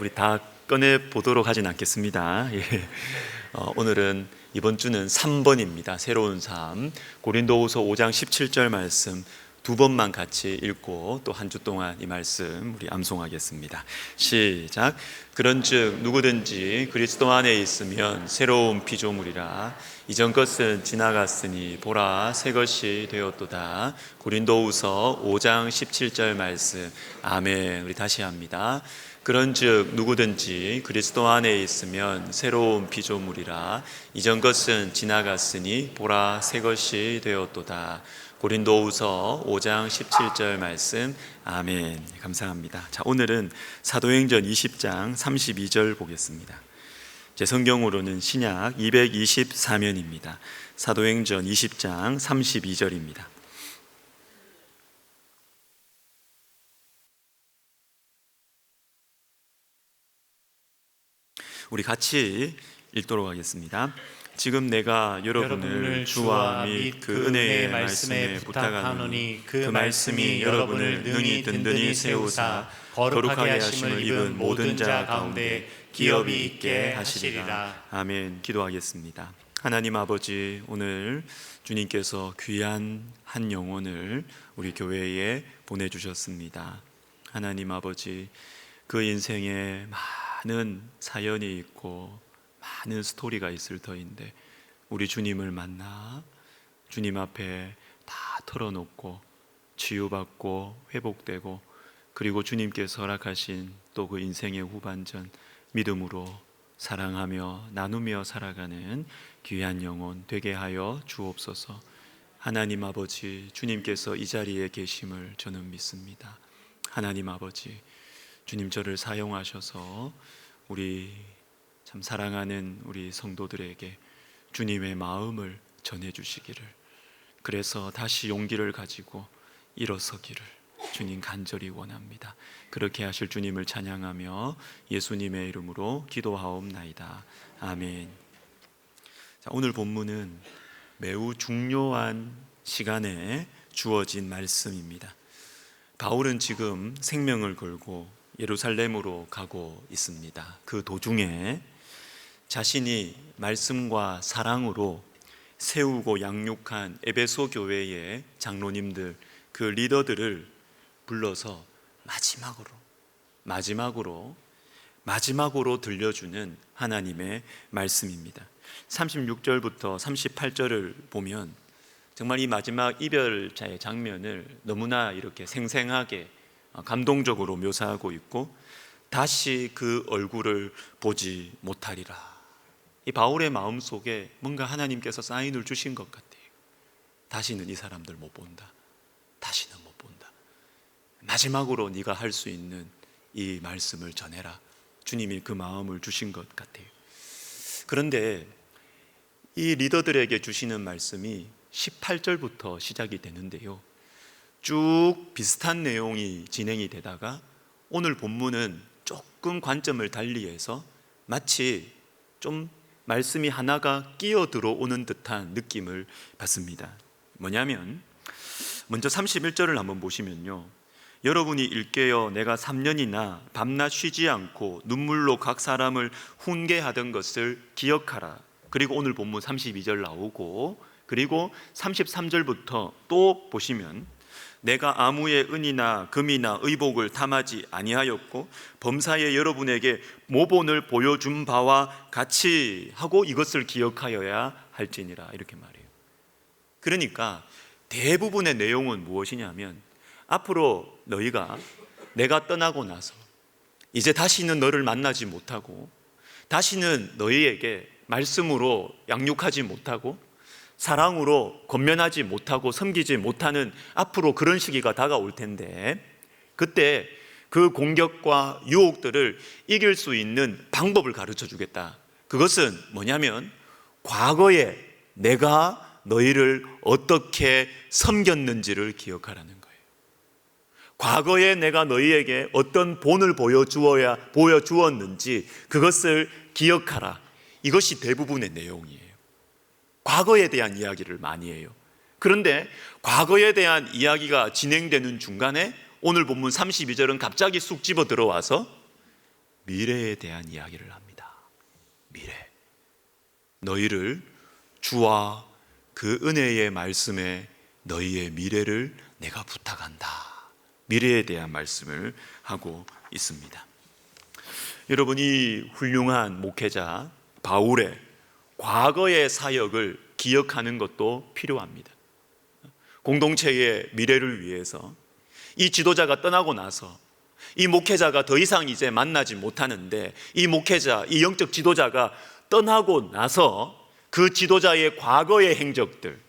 우리 다 꺼내 보도록 하진 않겠습니다. 예. 오늘은 이번 주는 3번입니다. 새로운 삶. 고린도후서 5장 17절 말씀 두 번만 같이 읽고 또 한 주 동안 이 말씀 우리 암송하겠습니다. 시작. 그런즉 누구든지 그리스도 안에 있으면 새로운 피조물이라 이전 것은 지나갔으니 보라 새 것이 되었도다. 고린도후서 5장 17절 말씀. 아멘. 우리 다시 합니다. 그런즉 누구든지 그리스도 안에 있으면 새로운 피조물이라 이전 것은 지나갔으니 보라 새 것이 되었도다. 고린도후서 5장 17절 말씀. 아멘. 감사합니다. 자, 오늘은 사도행전 20장 32절 보겠습니다. 제 성경으로는 신약 224면입니다. 사도행전 20장 32절입니다. 우리 같이 읽도록 하겠습니다. 지금 내가 여러분을 주와 및 그 은혜의 말씀에 부탁하노니 그 말씀이 여러분을 능히 든든히 세우사 거룩하게 하심을 입은 모든 자 가운데 기업이 있게 하시리라. 아멘. 기도하겠습니다. 하나님 아버지, 오늘 주님께서 귀한 한 영혼을 우리 교회에 보내주셨습니다. 하나님 아버지, 그 인생에 많은 사연이 있고 많은 스토리가 있을 터인데 우리 주님을 만나 주님 앞에 다 털어놓고 치유받고 회복되고 그리고 주님께서 허락하신 또 그 인생의 후반전 믿음으로 사랑하며 나누며 살아가는 귀한 영혼 되게 하여 주옵소서. 하나님 아버지, 주님께서 이 자리에 계심을 저는 믿습니다. 하나님 아버지, 주님 저를 사용하셔서 우리 참 사랑하는 우리 성도들에게 주님의 마음을 전해주시기를, 그래서 다시 용기를 가지고 일어서기를 주님 간절히 원합니다. 그렇게 하실 주님을 찬양하며 예수님의 이름으로 기도하옵나이다. 아멘. 자, 오늘 본문은 매우 중요한 시간에 주어진 말씀입니다. 바울은 지금 생명을 걸고 예루살렘으로 가고 있습니다. 그 도중에 자신이 말씀과 사랑으로 세우고 양육한 에베소 교회의 장로님들, 그 리더들을 불러서 마지막으로 들려주는 하나님의 말씀입니다. 36절부터 38절을 보면 정말 이 마지막 이별자의 장면을 너무나 이렇게 생생하게 감동적으로 묘사하고 있고, 다시 그 얼굴을 보지 못하리라. 이 바울의 마음속에 뭔가 하나님께서 사인을 주신 것 같아요. 다시는 이 사람들 못 본다. 다시는 못 본다. 마지막으로 네가 할 수 있는 이 말씀을 전해라. 주님이 그 마음을 주신 것 같아요. 그런데 이 리더들에게 주시는 말씀이 18절부터 시작이 되는데요, 쭉 비슷한 내용이 진행이 되다가 오늘 본문은 조금 관점을 달리해서 마치 좀 말씀이 하나가 끼어 들어오는 듯한 느낌을 받습니다. 뭐냐면 먼저 31절을 한번 보시면요, 여러분이 일깨어 내가 3년이나 밤낮 쉬지 않고 눈물로 각 사람을 훈계하던 것을 기억하라. 그리고 오늘 본문 32절 나오고, 그리고 33절부터 또 보시면 내가 아무의 은이나 금이나 의복을 탐하지 아니하였고 범사에 여러분에게 모본을 보여준 바와 같이 하고 이것을 기억하여야 할지니라. 이렇게 말해요. 그러니까 대부분의 내용은 무엇이냐면, 앞으로 너희가 내가 떠나고 나서 이제 다시는 너를 만나지 못하고 다시는 너희에게 말씀으로 양육하지 못하고 사랑으로 권면하지 못하고 섬기지 못하는 앞으로 그런 시기가 다가올 텐데, 그때 그 공격과 유혹들을 이길 수 있는 방법을 가르쳐 주겠다. 그것은 뭐냐면 과거에 내가 너희를 어떻게 섬겼는지를 기억하라는 거예요. 과거에 내가 너희에게 어떤 본을 보여주었는지 그것을 기억하라. 이것이 대부분의 내용이에요. 과거에 대한 이야기를 많이 해요. 그런데 과거에 대한 이야기가 진행되는 중간에 오늘 본문 32절은 갑자기 쑥 집어 들어와서 미래에 대한 이야기를 합니다. 미래. 너희를 주와 그 은혜의 말씀에 너희의 미래를 내가 부탁한다. 미래에 대한 말씀을 하고 있습니다. 여러분, 이 훌륭한 목회자 바울의 과거의 사역을 기억하는 것도 필요합니다. 공동체의 미래를 위해서 이 지도자가 떠나고 나서 이 목회자가 더 이상 이제 만나지 못하는데, 이 목회자, 이 영적 지도자가 떠나고 나서 그 지도자의 과거의 행적들,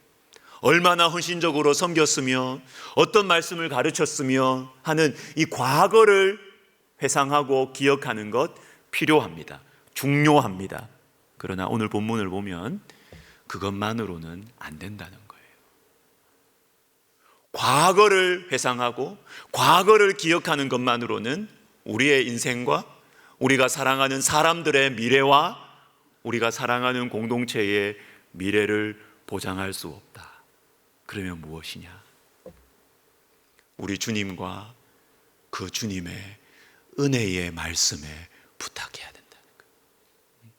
얼마나 헌신적으로 섬겼으며 어떤 말씀을 가르쳤으며 하는 이 과거를 회상하고 기억하는 것 필요합니다. 중요합니다. 그러나 오늘 본문을 보면 그것만으로는 안 된다는 거예요. 과거를 회상하고 과거를 기억하는 것만으로는 우리의 인생과 우리가 사랑하는 사람들의 미래와 우리가 사랑하는 공동체의 미래를 보장할 수 없다. 그러면 무엇이냐? 우리 주님과 그 주님의 은혜의 말씀에 부탁해야 된다는 거예요.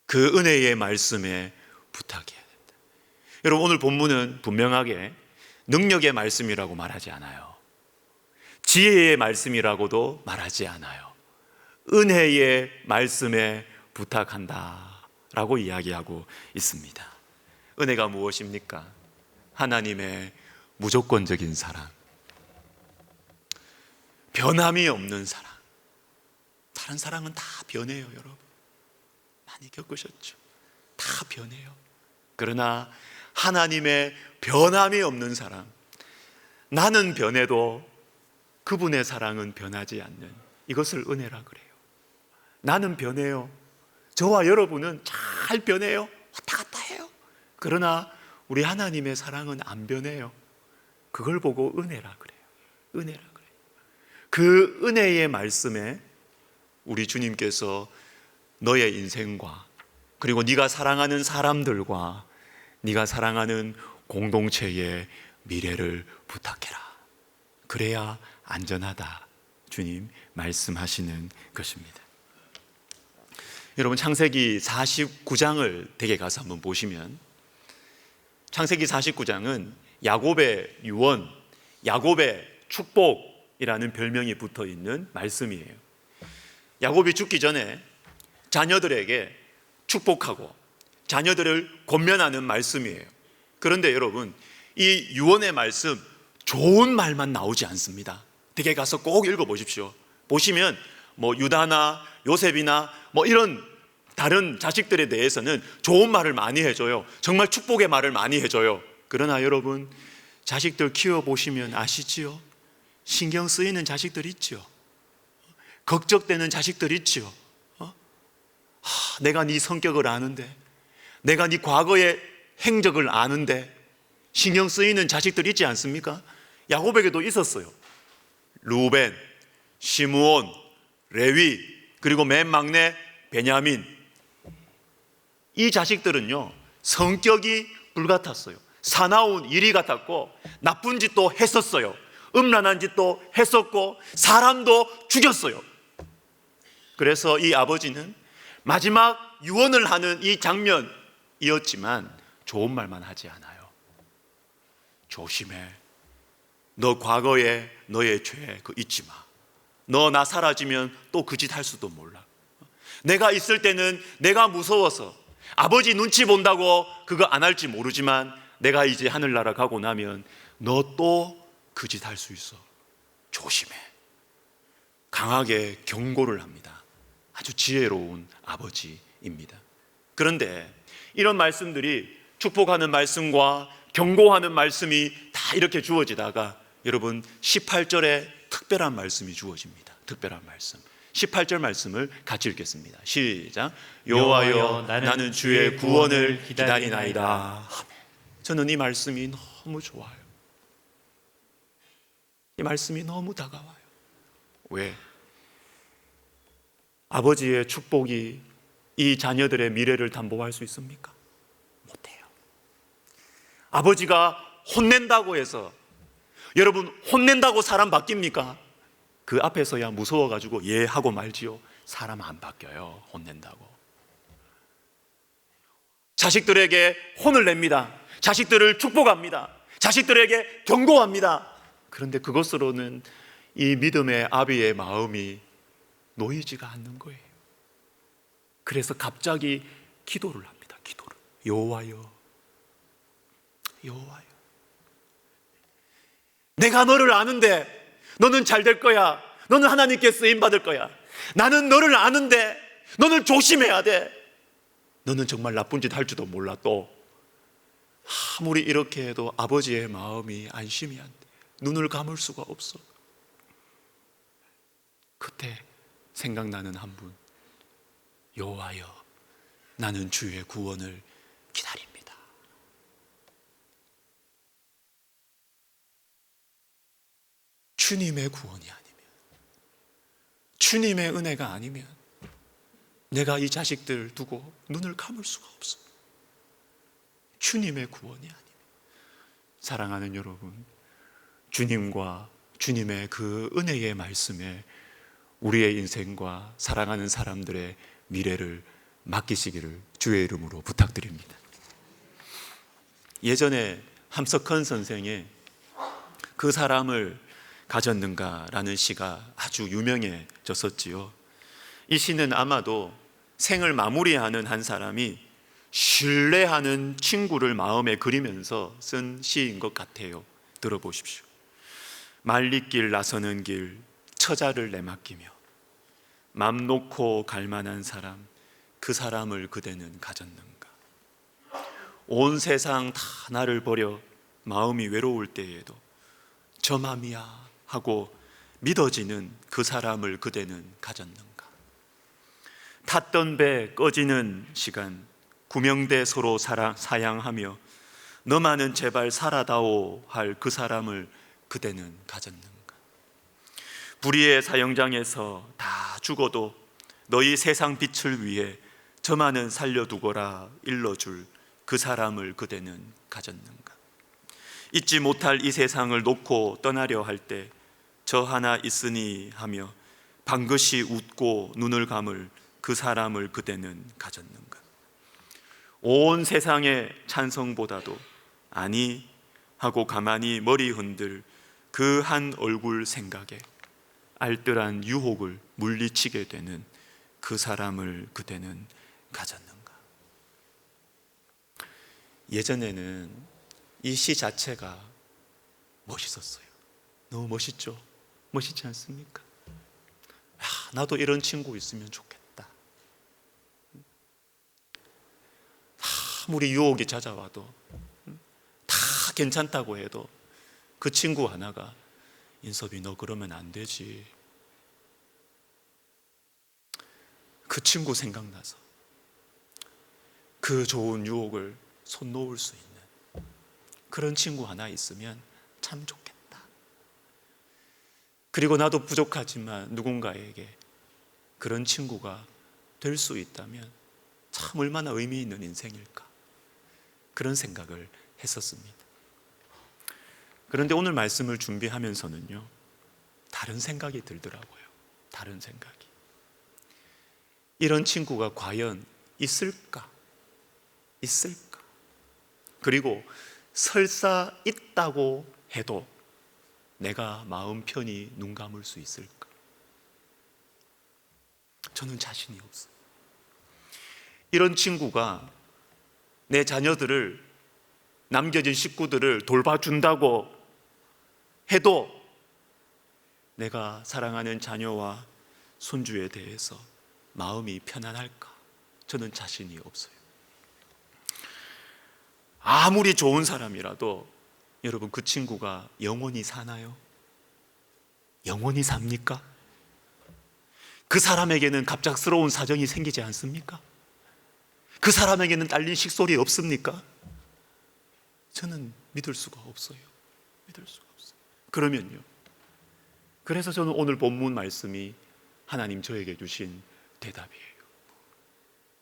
그 은혜의 말씀에 부탁해야 된다. 여러분, 오늘 본문은 분명하게 능력의 말씀이라고 말하지 않아요. 지혜의 말씀이라고도 말하지 않아요. 은혜의 말씀에 부탁한다 라고 이야기하고 있습니다. 은혜가 무엇입니까? 하나님의 무조건적인 사랑, 변함이 없는 사랑. 다른 사랑은 다 변해요, 여러분. 많이 겪으셨죠? 다 변해요. 그러나 하나님의 변함이 없는 사랑, 나는 변해도 그분의 사랑은 변하지 않는, 이것을 은혜라 그래요. 나는 변해요. 저와 여러분은 잘 변해요. 왔다 갔다 해요. 그러나 우리 하나님의 사랑은 안 변해요. 그걸 보고 은혜라 그래요. 은혜라 그래요. 그 은혜의 말씀에 우리 주님께서 너의 인생과 그리고 네가 사랑하는 사람들과 네가 사랑하는 공동체의 미래를 부탁해라. 그래야 안전하다. 주님 말씀하시는 것입니다. 여러분, 창세기 49장을 댁에 가서 한번 보시면, 창세기 49장은 야곱의 유언, 야곱의 축복이라는 별명이 붙어 있는 말씀이에요. 야곱이 죽기 전에 자녀들에게 축복하고 자녀들을 권면하는 말씀이에요. 그런데 여러분, 이 유언의 말씀, 좋은 말만 나오지 않습니다. 댁에 가서 꼭 읽어보십시오. 보시면 유다나 요셉이나 이런 다른 자식들에 대해서는 좋은 말을 많이 해줘요. 정말 축복의 말을 많이 해줘요. 그러나 여러분, 자식들 키워보시면 아시지요? 신경 쓰이는 자식들 있죠. 걱정되는 자식들 있죠. 내가 네 성격을 아는데, 내가 네 과거의 행적을 아는데 신경 쓰이는 자식들 있지 않습니까? 야곱에게도 있었어요. 루벤, 시므온, 레위, 그리고 맨 막내 베냐민. 이 자식들은요, 성격이 불같았어요. 사나운 이리 같았고 나쁜 짓도 했었어요. 음란한 짓도 했었고 사람도 죽였어요. 그래서 이 아버지는 마지막 유언을 하는 이 장면이었지만 좋은 말만 하지 않아요. 조심해. 너 과거에 너의 죄 잊지 마. 너 나 사라지면 또 그 짓 할 수도 몰라. 내가 있을 때는 내가 무서워서 아버지 눈치 본다고 그거 안 할지 모르지만 내가 이제 하늘나라 가고 나면 너 또 그 짓 할 수 있어. 조심해. 강하게 경고를 합니다. 아주 지혜로운 아버지입니다. 그런데 이런 말씀들이, 축복하는 말씀과 경고하는 말씀이 다 이렇게 주어지다가 여러분 18절에 특별한 말씀이 주어집니다. 특별한 말씀. 18절 말씀을 같이 읽겠습니다. 시작. 여호와여, 나는 주의 구원을 기다리나이다. 저는 이 말씀이 너무 좋아요. 이 말씀이 너무 다가와요. 왜? 아버지의 축복이 이 자녀들의 미래를 담보할 수 있습니까? 못해요. 아버지가 혼낸다고 해서, 여러분, 혼낸다고 사람 바뀝니까? 그 앞에서야 무서워가지고 예 하고 말지요. 사람 안 바뀌어요. 혼낸다고. 자식들에게 혼을 냅니다. 자식들을 축복합니다. 자식들에게 경고합니다. 그런데 그것으로는 이 믿음의 아비의 마음이 놓이지가 않는 거예요. 그래서 갑자기 기도를 합니다. 기도를. 여호와여, 여호와여, 내가 너를 아는데 너는 잘 될 거야. 너는 하나님께 쓰임 받을 거야. 나는 너를 아는데 너는 조심해야 돼. 너는 정말 나쁜 짓 할 줄도 몰라. 또 아무리 이렇게 해도 아버지의 마음이 안심이 안 돼. 눈을 감을 수가 없어. 그때 생각나는 한 분. 여호와여, 나는 주의 구원을 기다립니다. 주님의 구원이 아니면, 주님의 은혜가 아니면 내가 이 자식들 두고 눈을 감을 수가 없어. 주님의 구원이 아니면. 사랑하는 여러분, 주님과 주님의 그 은혜의 말씀에 우리의 인생과 사랑하는 사람들의 미래를 맡기시기를 주의 이름으로 부탁드립니다. 예전에 함석헌 선생의 그 사람을 가졌는가라는 시가 아주 유명해졌었지요. 이 시는 아마도 생을 마무리하는 한 사람이 신뢰하는 친구를 마음에 그리면서 쓴 시인 것 같아요. 들어보십시오. 말리길 나서는 길 처자를 내맡기며 맘 놓고 갈 만한 사람, 그 사람을 그대는 가졌는가. 온 세상 다 나를 버려 마음이 외로울 때에도 저 맘이야 하고 믿어지는 그 사람을 그대는 가졌는가. 탔던 배 꺼지는 시간 구명대 서로 사양하며 너만은 제발 살아다오 할 그 사람을 그대는 가졌는가. 불의의 사형장에서 다 죽어도 너희 세상 빛을 위해 저만은 살려두거라 일러줄 그 사람을 그대는 가졌는가. 잊지 못할 이 세상을 놓고 떠나려 할 때 저 하나 있으니 하며 방긋이 웃고 눈을 감을 그 사람을 그대는 가졌는가. 온 세상의 찬성보다도 아니 하고 가만히 머리 흔들 그 한 얼굴 생각에 알뜰한 유혹을 물리치게 되는 그 사람을 그대는 가졌는가. 예전에는 이 시 자체가 멋있었어요. 너무 멋있죠? 멋있지 않습니까? 나도 이런 친구 있으면 좋겠다. 아무리 유혹이 찾아와도 다 괜찮다고 해도 그 친구 하나가 인섭이 너 그러면 안 되지. 그 친구 생각나서 그 좋은 유혹을 손 놓을 수 있는 그런 친구 하나 있으면 참 좋겠다. 그리고 나도 부족하지만 누군가에게 그런 친구가 될 수 있다면 참 얼마나 의미 있는 인생일까. 그런 생각을 했었습니다. 그런데 오늘 말씀을 준비하면서는요, 다른 생각이 들더라고요. 다른 생각이. 이런 친구가 과연 있을까? 있을까? 그리고 설사 있다고 해도 내가 마음 편히 눈 감을 수 있을까? 저는 자신이 없어요. 이런 친구가 내 자녀들을, 남겨진 식구들을 돌봐준다고 해도 내가 사랑하는 자녀와 손주에 대해서 마음이 편안할까? 저는 자신이 없어요. 아무리 좋은 사람이라도 여러분, 그 친구가 영원히 사나요? 영원히 삽니까? 그 사람에게는 갑작스러운 사정이 생기지 않습니까? 그 사람에게는 딸린 식솔이 없습니까? 저는 믿을 수가 없어요. 믿을 수가 없어요. 그러면요, 그래서 저는 오늘 본문 말씀이 하나님 저에게 주신 대답이에요.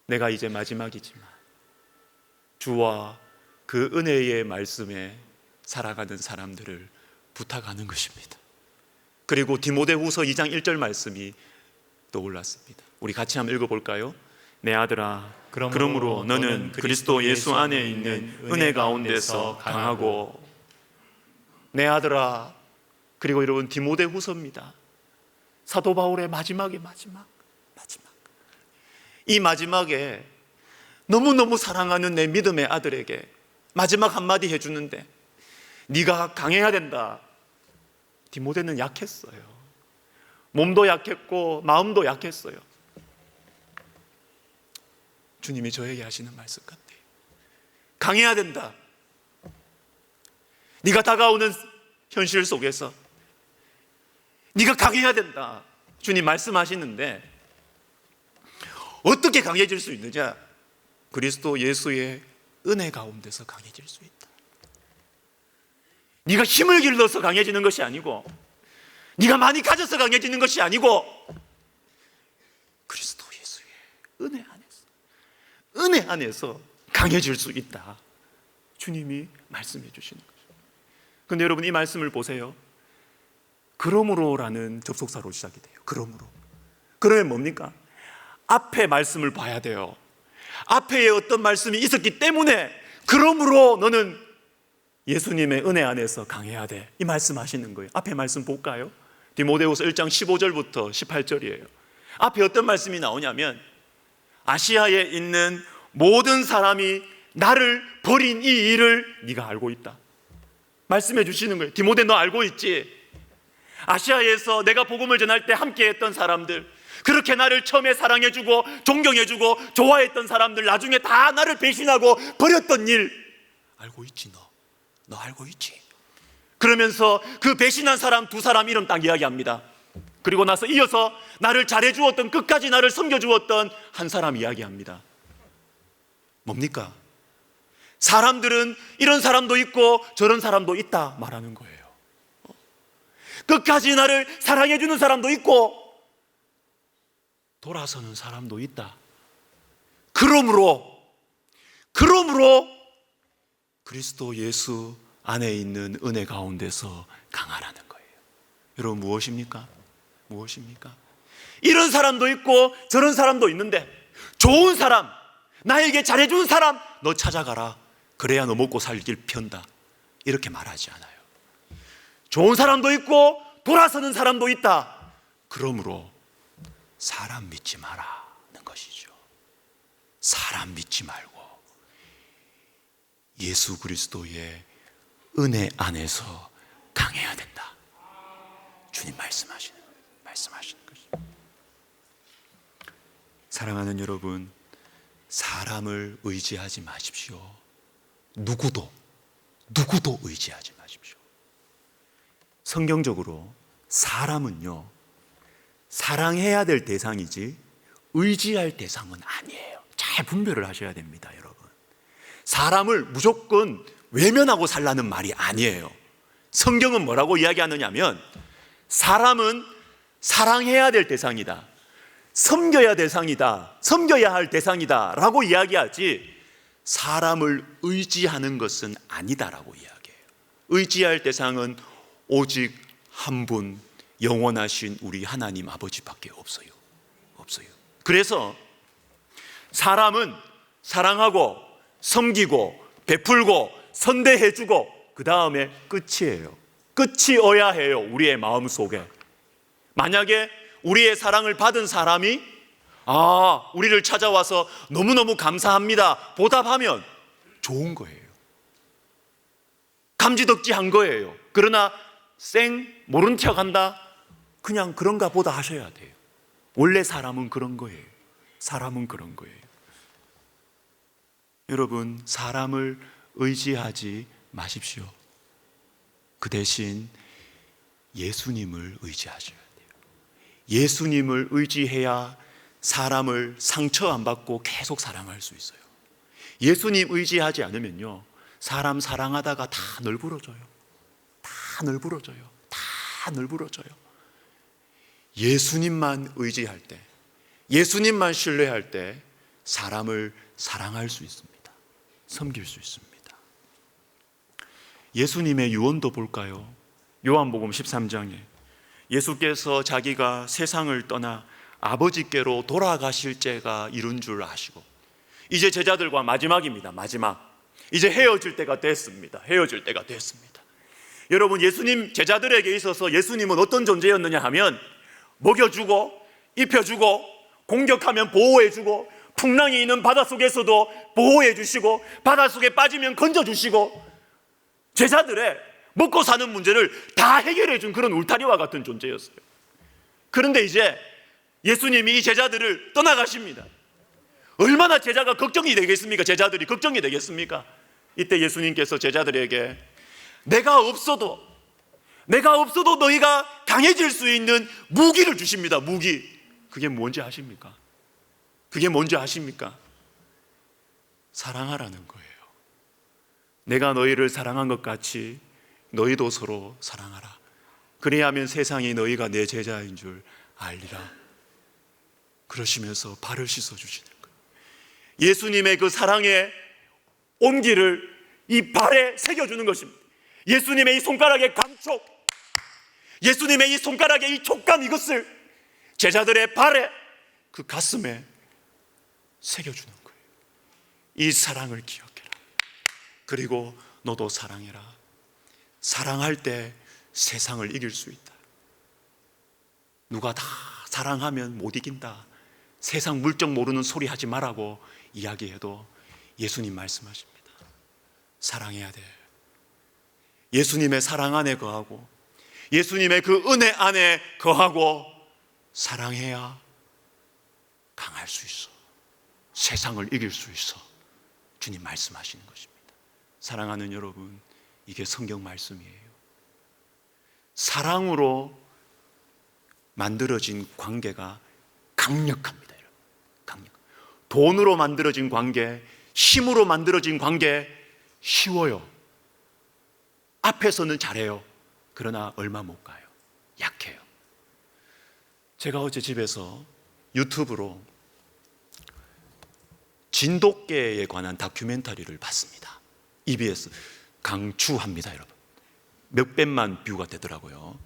내가 이제 마지막이지만 주와 그 은혜의 말씀에 살아가는 사람들을 부탁하는 것입니다. 그리고 디모데후서 2장 1절 말씀이 떠올랐습니다. 우리 같이 한번 읽어볼까요? 내 아들아, 그러므로 너는 그리스도 예수 안에 있는 은혜 가운데서 강하고. 내 아들아. 그리고 여러분, 디모데후서입니다. 사도 바울의 마지막. 이 마지막에 너무너무 사랑하는 내 믿음의 아들에게 마지막 한마디 해주는데, 네가 강해야 된다. 디모데는 약했어요. 몸도 약했고 마음도 약했어요. 주님이 저에게 하시는 말씀 같아요. 강해야 된다. 네가 다가오는 현실 속에서 네가 강해야 된다. 주님 말씀하시는데, 어떻게 강해질 수 있느냐? 그리스도 예수의 은혜 가운데서 강해질 수 있다. 네가 힘을 길러서 강해지는 것이 아니고, 네가 많이 가져서 강해지는 것이 아니고, 그리스도 예수의 은혜 안에서 강해질 수 있다. 주님이 말씀해 주시는 거죠. 그런데 여러분, 이 말씀을 보세요. 그러므로라는 접속사로 시작이 돼요. 그러면 뭡니까? 앞에 말씀을 봐야 돼요. 앞에 어떤 말씀이 있었기 때문에, 그러므로 너는 예수님의 은혜 안에서 강해야 돼, 이 말씀하시는 거예요. 앞에 말씀 볼까요? 디모데후서 1장 15절부터 18절이에요. 앞에 어떤 말씀이 나오냐면, 아시아에 있는 모든 사람이 나를 버린 이 일을 네가 알고 있다. 말씀해 주시는 거예요. 디모데, 너 알고 있지? 아시아에서 내가 복음을 전할 때 함께했던 사람들, 그렇게 나를 처음에 사랑해주고 존경해주고 좋아했던 사람들, 나중에 다 나를 배신하고 버렸던 일 알고 있지? 너 알고 있지? 그러면서 그 배신한 사람 두 사람 이름 딱 이야기합니다. 그리고 나서 이어서 나를 잘해주었던, 끝까지 나를 섬겨주었던 한 사람 이야기합니다. 뭡니까? 사람들은 이런 사람도 있고 저런 사람도 있다 말하는 거예요. 끝까지 나를 사랑해주는 사람도 있고 돌아서는 사람도 있다. 그러므로 그리스도 예수 안에 있는 은혜 가운데서 강하라는 거예요. 여러분, 무엇입니까? 이런 사람도 있고 저런 사람도 있는데, 좋은 사람, 나에게 잘해준 사람 너 찾아가라. 그래야 너 먹고 살 길 편다. 이렇게 말하지 않아요. 좋은 사람도 있고 돌아서는 사람도 있다. 그러므로 사람 믿지 마라는 것이죠. 사람 믿지 말고 예수 그리스도의 은혜 안에서 강해야 된다. 주님 말씀하시는 것이죠. 사랑하는 여러분, 사람을 의지하지 마십시오. 누구도 의지하지 마십시오. 성경적으로 사람은요, 사랑해야 될 대상이지 의지할 대상은 아니에요. 잘 분별을 하셔야 됩니다, 여러분. 사람을 무조건 외면하고 살라는 말이 아니에요. 성경은 뭐라고 이야기하느냐면, 사람은 사랑해야 될 대상이다, 섬겨야 할 대상이다 라고 이야기하지, 사람을 의지하는 것은 아니다라고 이야기해요. 의지할 대상은 오직 한 분, 영원하신 우리 하나님 아버지밖에 없어요. 그래서 사람은 사랑하고 섬기고 베풀고 선대해주고 그 다음에 끝이에요. 끝이어야 해요. 우리의 마음속에 만약에 우리의 사랑을 받은 사람이 우리를 찾아와서 너무너무 감사합니다 보답하면 좋은 거예요. 감지덕지한 거예요. 그러나 모른 척 한다, 그냥 그런가 보다 하셔야 돼요. 원래 사람은 그런 거예요. 여러분, 사람을 의지하지 마십시오. 그 대신 예수님을 의지하셔야 돼요. 예수님을 의지해야 사람을 상처 안 받고 계속 사랑할 수 있어요. 예수님 의지하지 않으면요, 사람 사랑하다가 다 널브러져요. 예수님만 의지할 때, 예수님만 신뢰할 때 사람을 사랑할 수 있습니다. 섬길 수 있습니다. 예수님의 유언도 볼까요? 요한복음 13장에 예수께서 자기가 세상을 떠나 아버지께로 돌아가실 때가 이른 줄 아시고, 이제 제자들과 마지막입니다. 마지막. 이제 헤어질 때가 됐습니다. 헤어질 때가 됐습니다. 여러분, 예수님 제자들에게 있어서 예수님은 어떤 존재였느냐 하면, 먹여주고 입혀주고 공격하면 보호해주고, 풍랑이 있는 바닷속에서도 보호해주시고, 바닷속에 빠지면 건져주시고, 제자들의 먹고 사는 문제를 다 해결해준 그런 울타리와 같은 존재였어요. 그런데 이제 예수님이 이 제자들을 떠나가십니다. 얼마나 제자가 걱정이 되겠습니까? 제자들이 걱정이 되겠습니까? 이때 예수님께서 제자들에게 내가 없어도 너희가 강해질 수 있는 무기를 주십니다. 무기. 그게 뭔지 아십니까? 그게 뭔지 아십니까? 사랑하라는 거예요. 내가 너희를 사랑한 것 같이 너희도 서로 사랑하라. 그래야 하면 세상이 너희가 내 제자인 줄 알리라. 그러시면서 발을 씻어주시는 거예요. 예수님의 그 사랑의 온기를 이 발에 새겨주는 것입니다. 예수님의 이 손가락의 감촉, 예수님의 이 손가락의 이 촉감, 이것을 제자들의 발에, 그 가슴에 새겨주는 거예요. 이 사랑을 기억해라. 그리고 너도 사랑해라. 사랑할 때 세상을 이길 수 있다. 누가 다 사랑하면 못 이긴다, 세상 물정 모르는 소리 하지 말라고 이야기해도 예수님 말씀하십니다. 사랑해야 돼. 예수님의 사랑 안에 거하고, 예수님의 그 은혜 안에 거하고, 사랑해야 강할 수 있어. 세상을 이길 수 있어. 주님 말씀하시는 것입니다. 사랑하는 여러분, 이게 성경 말씀이에요. 사랑으로 만들어진 관계가 강력합니다. 여러분, 강력. 돈으로 만들어진 관계, 힘으로 만들어진 관계 쉬워요. 앞에서는 잘해요. 그러나 얼마 못 가요. 약해요. 제가 어제 집에서 유튜브로 진돗개에 관한 다큐멘터리를 봤습니다. EBS 강추합니다, 여러분. 몇백만 뷰가 되더라고요.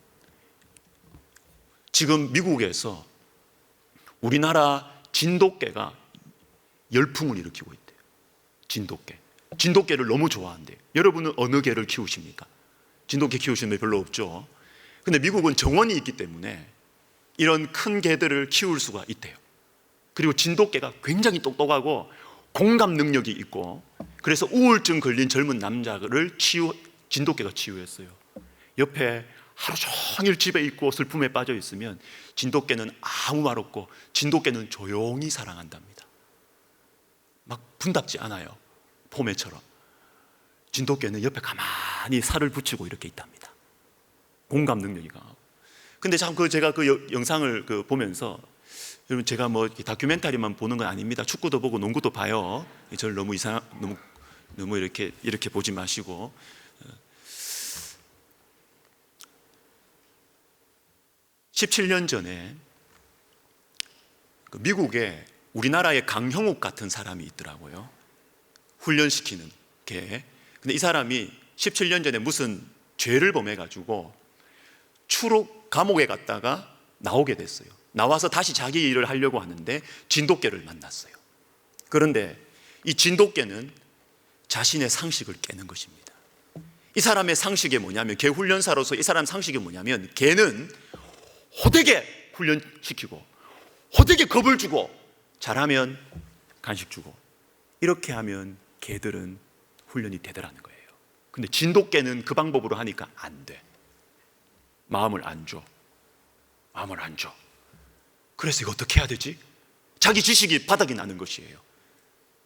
지금 미국에서 우리나라 진돗개가 열풍을 일으키고 있대요. 진돗개를 너무 좋아한대요. 여러분은 어느 개를 키우십니까? 진돗개 키우시는 분 별로 없죠. 근데 미국은 정원이 있기 때문에 이런 큰 개들을 키울 수가 있대요. 그리고 진돗개가 굉장히 똑똑하고 공감 능력이 있고, 그래서 우울증 걸린 젊은 남자를 진돗개가 치유했어요. 옆에 하루 종일 집에 있고 슬픔에 빠져 있으면 진돗개는 아무 말 없고, 진돗개는 조용히 사랑한답니다. 막 분답지 않아요. 포메처럼. 진돗개는 옆에 가만히 살을 붙이고 이렇게 있답니다. 공감 능력이 강하고. 근데 참 제가 그 영상을 보면서, 여러분, 제가 뭐 다큐멘터리만 보는 건 아닙니다. 축구도 보고 농구도 봐요. 저를 너무 이렇게 보지 마시고. 17년 전에 미국에 우리나라의 강형욱 같은 사람이 있더라고요. 훈련시키는 개. 근데 이 사람이 17년 전에 무슨 죄를 범해가지고 감옥에 갔다가 나오게 됐어요. 나와서 다시 자기 일을 하려고 하는데 진돗개를 만났어요. 그런데 이 진돗개는 자신의 상식을 깨는 것입니다. 이 사람의 상식이 뭐냐면, 개 훈련사로서 이 사람 상식이 뭐냐면, 개는 호되게 훈련시키고 호되게 겁을 주고, 잘하면 간식 주고, 이렇게 하면 개들은 훈련이 되더라는 거예요. 근데 진돗개는 그 방법으로 하니까 안 돼. 마음을 안 줘. 그래서 이거 어떻게 해야 되지? 자기 지식이 바닥이 나는 것이에요.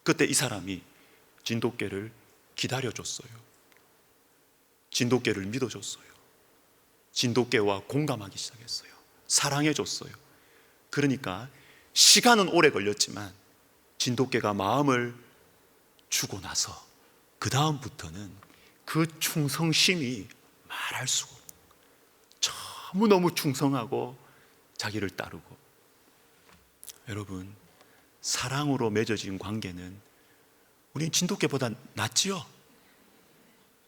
그때 이 사람이 진돗개를 기다려줬어요. 진돗개를 믿어줬어요. 진돗개와 공감하기 시작했어요. 사랑해줬어요. 그러니까 시간은 오래 걸렸지만 진돗개가 마음을 주고 나서 그 다음부터는 그 충성심이 말할 수가 없어요. 너무너무 충성하고 자기를 따르고. 여러분, 사랑으로 맺어진 관계는 우리 진돗개보다 낫지요?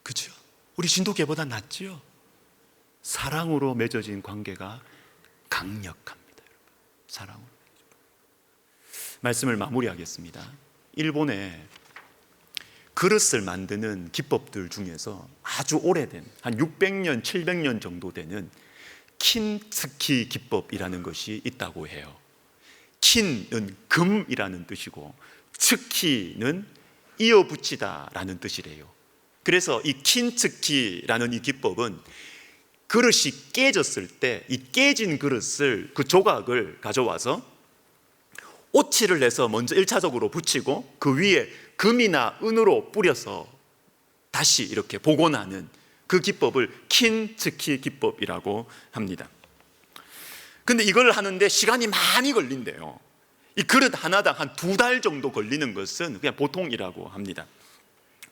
그죠? 우리 진돗개보다 낫지요? 사랑으로 맺어진 관계가 강력합니다. 사랑으로. 말씀을 마무리하겠습니다. 일본에 그릇을 만드는 기법들 중에서 아주 오래된 한 600년, 700년 정도 되는 킨츠키 기법이라는 것이 있다고 해요. 킨은 금이라는 뜻이고 츠키는 이어붙이다라는 뜻이래요. 그래서 이 킨츠키라는 이 기법은 그릇이 깨졌을 때 이 깨진 그릇을, 그 조각을 가져와서 오칠을 해서 먼저 1차적으로 붙이고 그 위에 금이나 은으로 뿌려서 다시 이렇게 복원하는 그 기법을 킨츠키 기법이라고 합니다. 근데 이걸 하는데 시간이 많이 걸린대요. 이 그릇 하나당 한 2달 정도 걸리는 것은 그냥 보통이라고 합니다.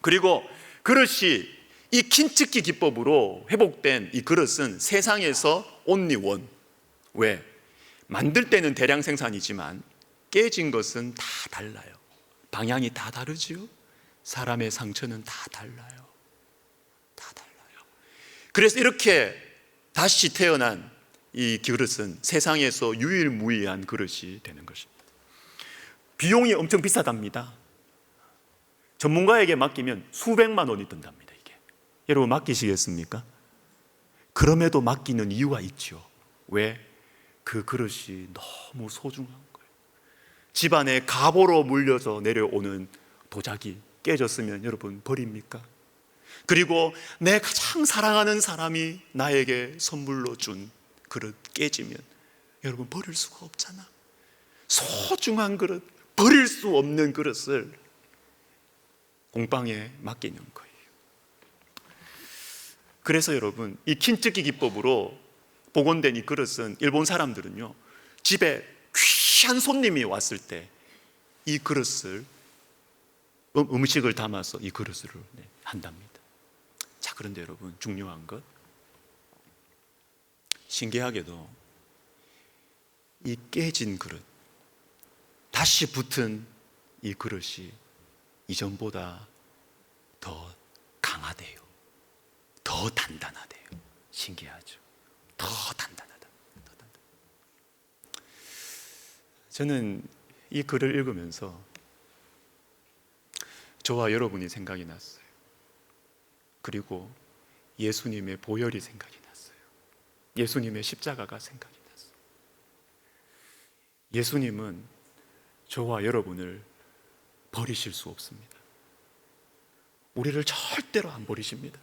그리고 그릇이 이 킨츠키 기법으로 회복된 이 그릇은 세상에서 only one. 왜? 만들 때는 대량 생산이지만 깨진 것은 다 달라요. 방향이 다 다르지요. 사람의 상처는 다 달라요. 다 달라요. 그래서 이렇게 다시 태어난 이 그릇은 세상에서 유일무이한 그릇이 되는 것입니다. 비용이 엄청 비싸답니다. 전문가에게 맡기면 수백만 원이 든답니다. 이게 여러분 맡기시겠습니까? 그럼에도 맡기는 이유가 있죠. 왜? 그 그릇이 너무 소중한 거예요. 집안에 가보로 물려서 내려오는 도자기 깨졌으면 여러분 버립니까? 그리고 내 가장 사랑하는 사람이 나에게 선물로 준 그릇 깨지면 여러분 버릴 수가 없잖아. 소중한 그릇, 버릴 수 없는 그릇을 공방에 맡기는 거예요. 그래서 여러분 이 킨츠키 기법으로 복원된 이 그릇은 일본 사람들은요 집에 귀한 손님이 왔을 때 이 그릇을 음식을 담아서 이 그릇을 한답니다. 자, 그런데 여러분 중요한 것, 신기하게도 이 깨진 그릇, 다시 붙은 이 그릇이 이전보다 더 강하대요. 더 단단하대요. 신기하죠. 더 단단하다. 더 단단. 저는 이 글을 읽으면서 저와 여러분이 생각이 났어요. 그리고 예수님의 보혈이 생각이 났어요. 예수님의 십자가가 생각이 났어요. 예수님은 저와 여러분을 버리실 수 없습니다. 우리를 절대로 안 버리십니다.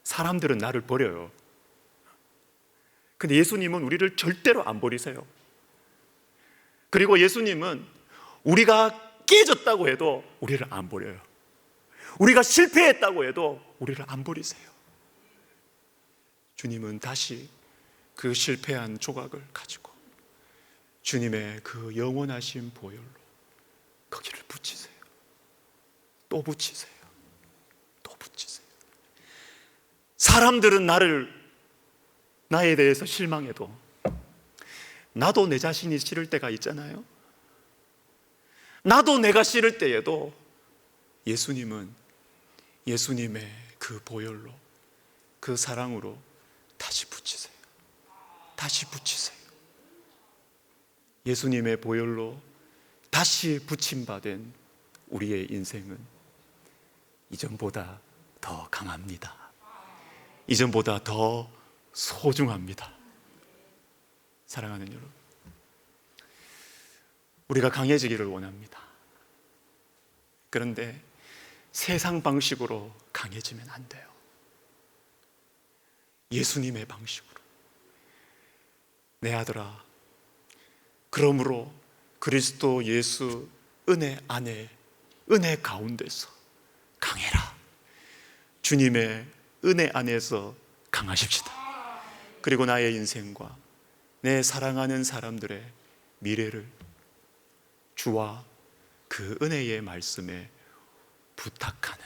사람들은 나를 버려요. 근데 예수님은 우리를 절대로 안 버리세요. 그리고 예수님은 우리가 깨졌다고 해도 우리를 안 버려요. 우리가 실패했다고 해도 우리를 안 버리세요. 주님은 다시 그 실패한 조각을 가지고 주님의 그 영원하신 보혈로 거기를 붙이세요. 또 붙이세요. 또 붙이세요. 사람들은 나에 대해서 실망해도 나도 내 자신이 싫을 때가 있잖아요. 나도 내가 싫을 때에도 예수님은 예수님의 그 보혈로, 그 사랑으로 다시 붙이세요. 다시 붙이세요. 예수님의 보혈로 다시 붙임받은 우리의 인생은 이전보다 더 강합니다. 이전보다 더 소중합니다. 사랑하는 여러분, 우리가 강해지기를 원합니다. 그런데 세상 방식으로 강해지면 안 돼요. 예수님의 방식으로. 내 아들아, 그러므로 그리스도 예수 은혜 안에, 은혜 가운데서 강해라. 주님의 은혜 안에서 강하십시다. 그리고 나의 인생과 내 사랑하는 사람들의 미래를 주와 그 은혜의 말씀에 부탁하는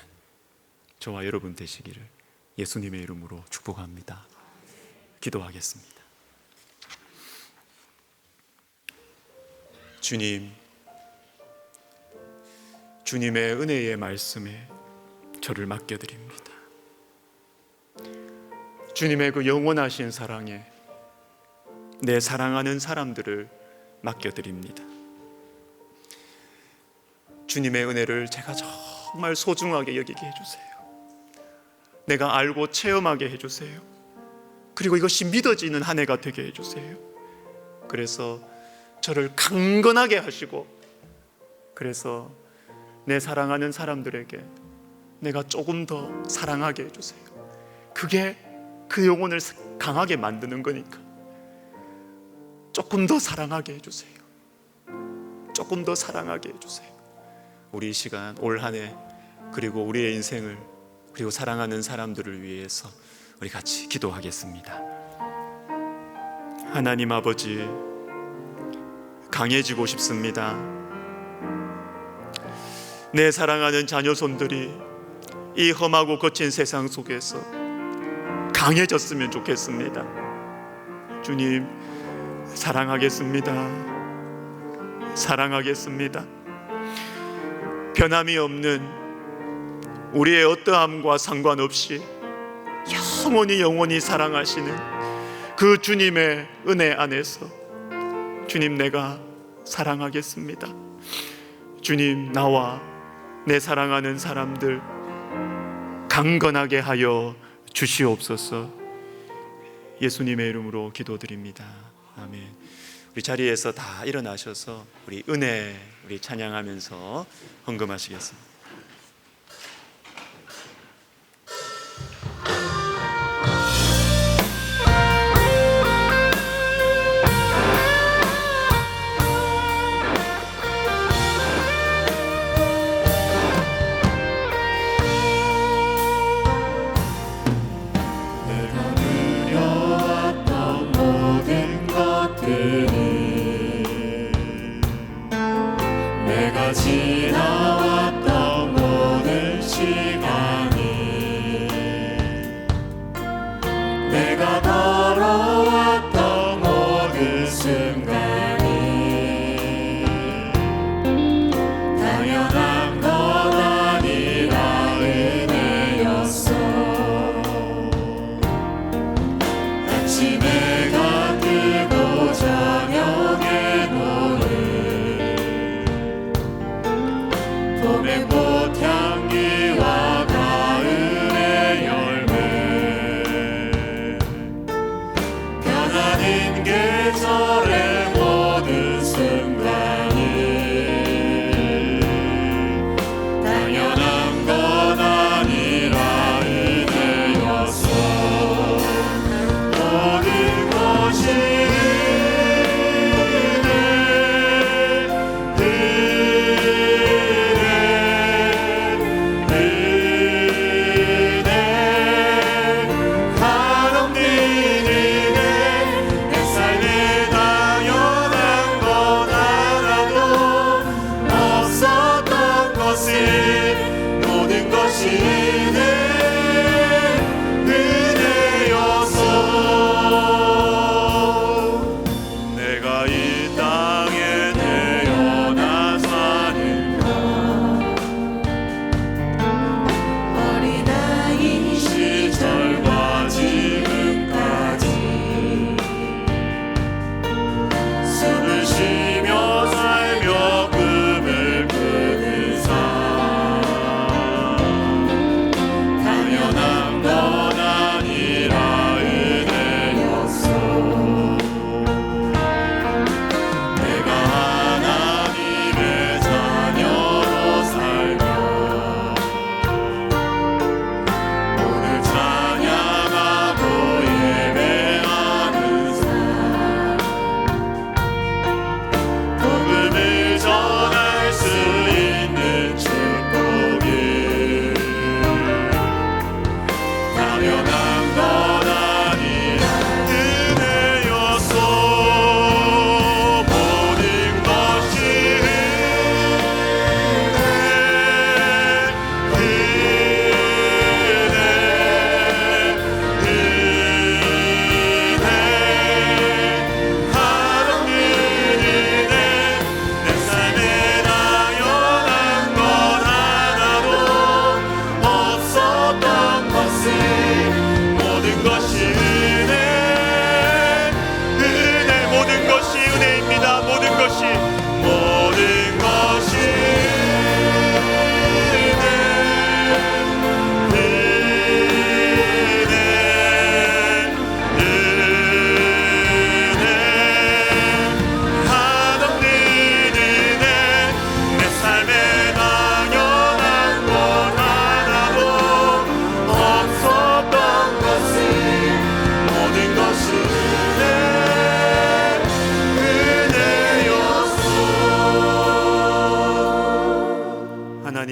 저와 여러분 되시기를 예수님의 이름으로 축복합니다. 기도하겠습니다. 주님, 주님의 은혜의 말씀에 저를 맡겨드립니다. 주님의 그 영원하신 사랑에 내 사랑하는 사람들을 맡겨드립니다. 주님의 은혜를 제가 정말 소중하게 여기게 해주세요. 내가 알고 체험하게 해주세요. 그리고 이것이 믿어지는 한 해가 되게 해주세요. 그래서 저를 강건하게 하시고, 그래서 내 사랑하는 사람들에게 내가 조금 더 사랑하게 해주세요. 그게 그 영혼을 강하게 만드는 거니까 조금 더 사랑하게 해주세요. 조금 더 사랑하게 해주세요. 우리 이 시간, 올 한 해, 그리고 우리의 인생을, 그리고 사랑하는 사람들을 위해서 우리 같이 기도하겠습니다. 하나님 아버지, 강해지고 싶습니다. 내 사랑하는 자녀손들이 이 험하고 거친 세상 속에서 강해졌으면 좋겠습니다. 주님, 사랑하겠습니다. 사랑하겠습니다. 변함이 없는 우리의 어떠함과 상관없이 영원히 사랑하시는 그 주님의 은혜 안에서, 주님, 내가 사랑하겠습니다. 주님, 나와 내 사랑하는 사람들 강건하게 하여 주시옵소서. 예수님의 이름으로 기도드립니다. 아멘. 우리 자리에서 다 일어나셔서 우리 은혜, 우리 찬양하면서 헌금하시겠습니다. 지나왔던 모든 시간이, 내가 걸어왔던 모든 순간이 당연한 건 아니라 은혜였어. 아침에 해가 뜨고 저녁에 봄의 꽃향기와 가을의 열매, 변하는 계절의 모든 순간이 당연한 건 아니라 은혜였어. 모든 것이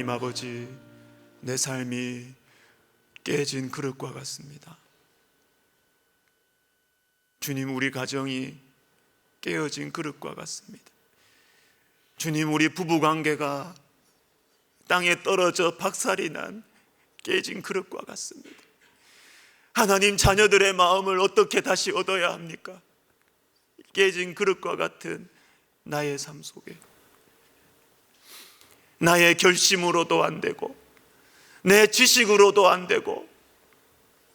하나님 아버지, 내 삶이 깨진 그릇과 같습니다. 주님, 우리 가정이 깨어진 그릇과 같습니다. 주님, 우리 부부관계가 땅에 떨어져 박살이 난 깨진 그릇과 같습니다. 하나님, 자녀들의 마음을 어떻게 다시 얻어야 합니까? 깨진 그릇과 같은 나의 삶 속에 나의 결심으로도 안 되고 내 지식으로도 안 되고,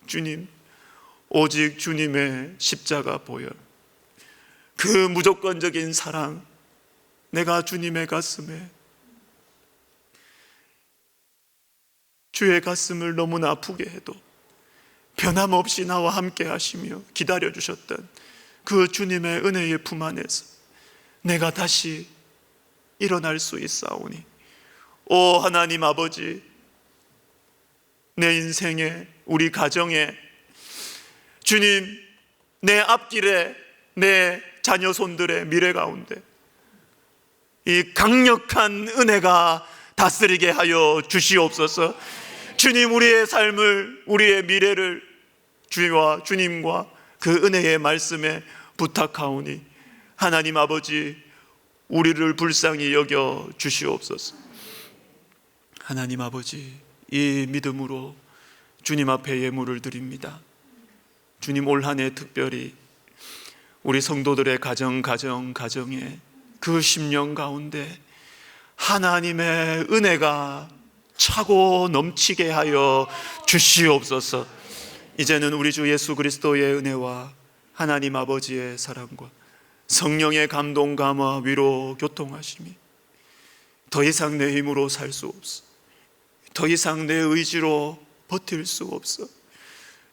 주님, 오직 주님의 십자가 보혈, 그 무조건적인 사랑, 내가 주님의 가슴에, 주의 가슴을 너무나 아프게 해도 변함없이 나와 함께 하시며 기다려주셨던 그 주님의 은혜의 품 안에서 내가 다시 일어날 수 있사오니, 오 하나님 아버지, 내 인생에, 우리 가정에, 주님, 내 앞길에, 내 자녀손들의 미래 가운데 이 강력한 은혜가 다스리게 하여 주시옵소서. 주님, 우리의 삶을, 우리의 미래를 주와 주님과 그 은혜의 말씀에 부탁하오니, 하나님 아버지, 우리를 불쌍히 여겨 주시옵소서. 하나님 아버지, 이 믿음으로 주님 앞에 예물을 드립니다. 주님, 올 한 해 특별히 우리 성도들의 가정에 그 10년 가운데 하나님의 은혜가 차고 넘치게 하여 주시옵소서. 이제는 우리 주 예수 그리스도의 은혜와 하나님 아버지의 사랑과 성령의 감동, 감화, 위로, 교통하심이 더 이상 내 힘으로 살 수 없어, 더 이상 내 의지로 버틸 수 없어,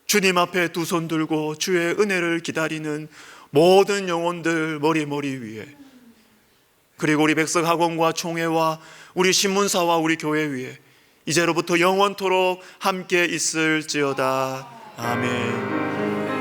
주님 앞에 두 손 들고 주의 은혜를 기다리는 모든 영혼들 머리 위에, 그리고 우리 백석학원과 총회와 우리 신문사와 우리 교회 위에 이제로부터 영원토록 함께 있을지어다. 아멘.